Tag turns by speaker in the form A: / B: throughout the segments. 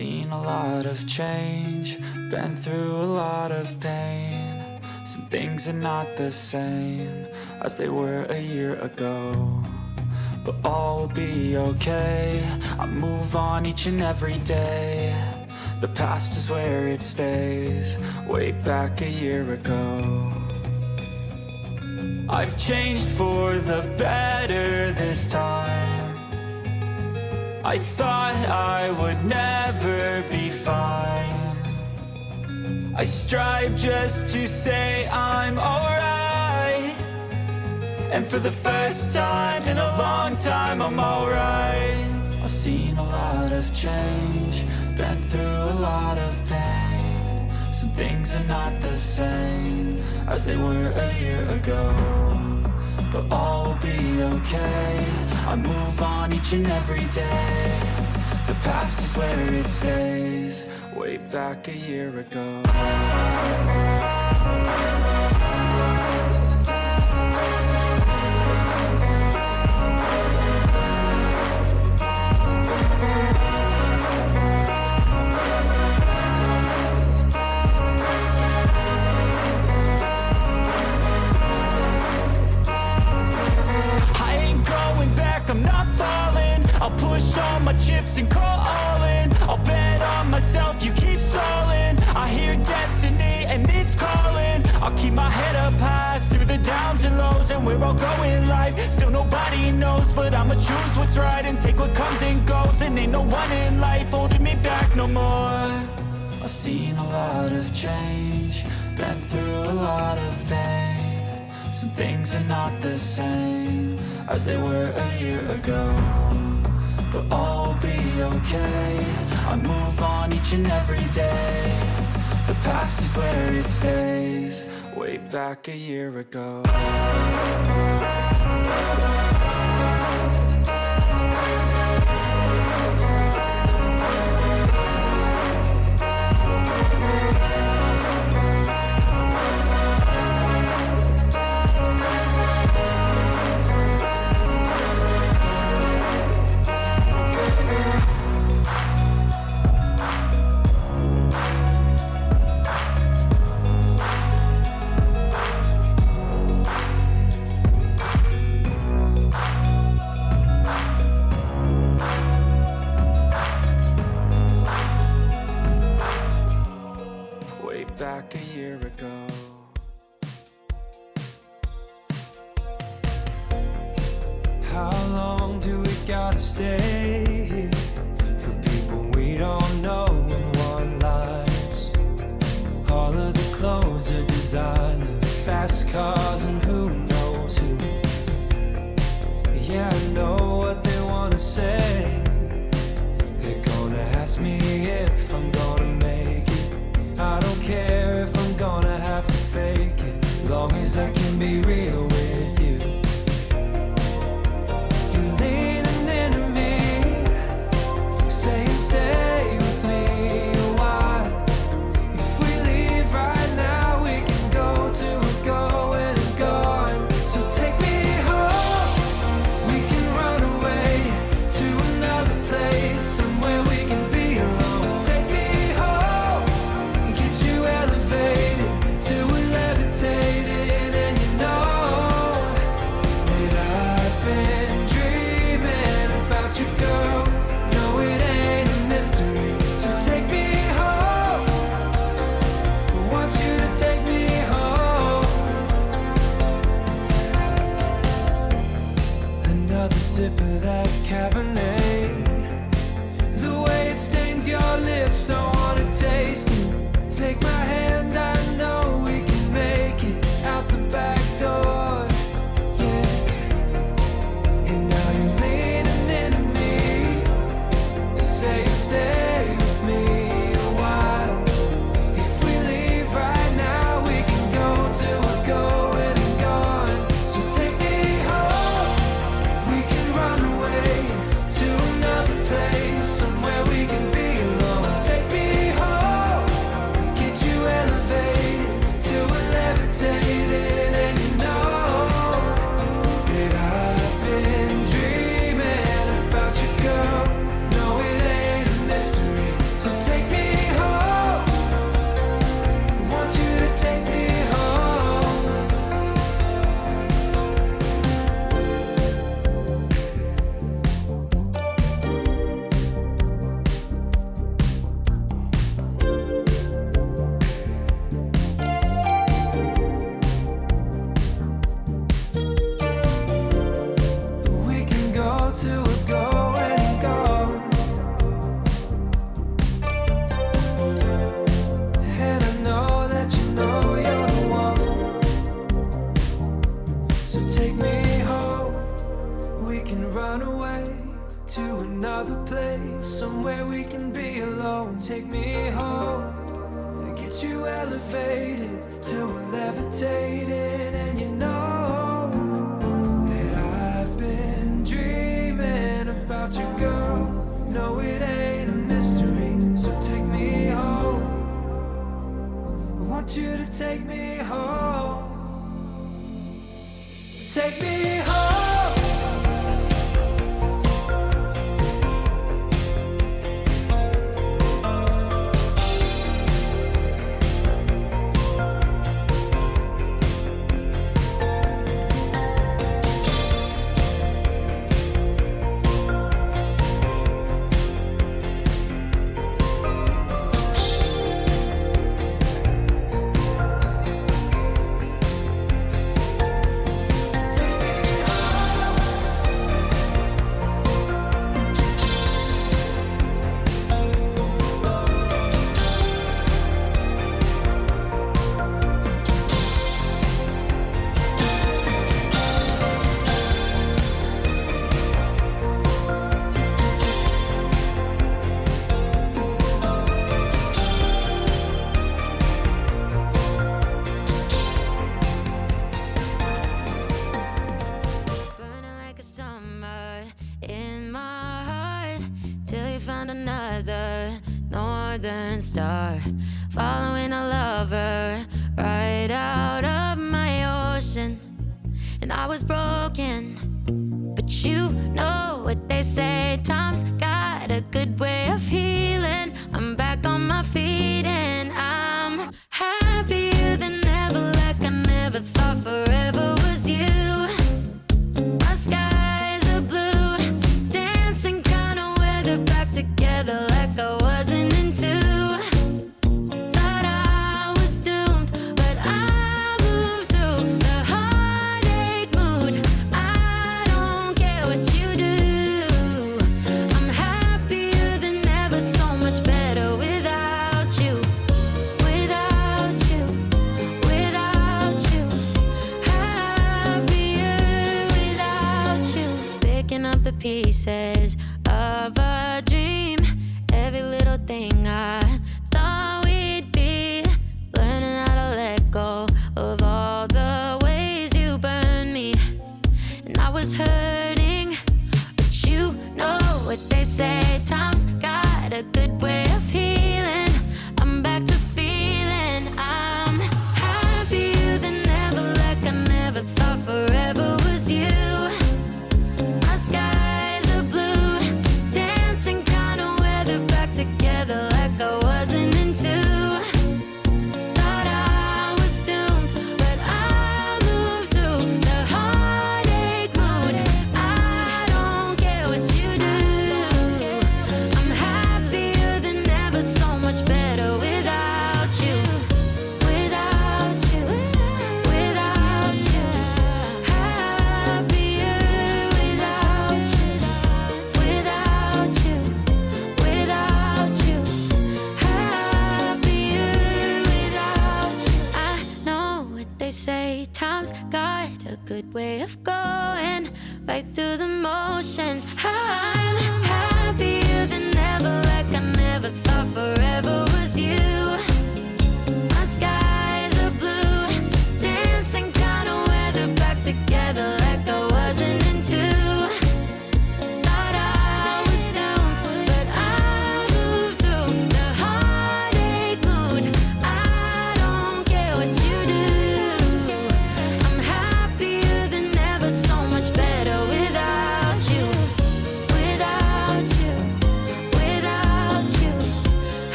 A: seen a lot of change, been through a lot of pain. Some things are not the same as they were a year ago, but all will be okay. I move on each and every day. The past is where it stays, way back a year ago. I've changed for the better this time. I thought I would never be fine. I strive just to say I'm alright, and for the first time in a long time I'm alright. I've seen a lot of change, been through a lot of pain. Some things are not the same as they were a year ago, but all will be okay. I move on each and every day. The past is where it stays, way back a year ago. I'm not falling. I'll push all my chips and call all in. I'll bet on myself, you keep stalling. I hear destiny and it's calling. I'll keep my head up high through the downs and lows, and we're all going life. Still nobody knows, but I'ma choose what's right and take what comes and goes. And ain't no one in life holding me back no more. I've seen a lot of change, been through a lot of pain. Some things are not the same as they were a year ago, but all will be okay. I move on each and every day. The past is where it stays, way back a year ago. Back a year ago.
B: How long do we gotta stay here for people we don't know in one lines? All of the clothes are designer, fast cars and who knows who. Yeah, I know what they wanna say. They're gonna ask me if I'm gonna make it. I don't care if I'm gonna have to fake it, long as I can be real with you. You're leaning into me, saying stay with me a while. If we leave right now, we can go to a going and go. to another place, somewhere we can be alone. Take me home and get you elevated till we're levitating. And you know that I've been dreaming about you, girl. No, it ain't a mystery, so take me home. I want you to take me home. Take me home.
C: Another northern star, following a lover right out of my ocean. And I was broken, but you know what they say, time's got a good way of healing. I'm back on my feet and I'm happier than ever, like I never thought forever was you. My skies are blue, dancing kind of weather, back together like I wasn't into. Thought I was doomed, but I moved through the heartache mood. I don't care what you do. I'm happier than ever, so much better without you. Without you, without you. Happier without you. Picking up the pieces of a dream, every little thing I thought we'd be, learning how to let go of all the ways you burned me. And I was hurting, but you know what they say, time's got a good way of healing. I'm back to feeling I'm happier than ever, like I never thought forever was you. My skies are blue, dancing kind of weather, back together like I wasn't into. Thought I was doomed, but I moved through the heartache mood. I don't care what you do. I'm happier than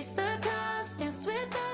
C: chase the clouds, dance with the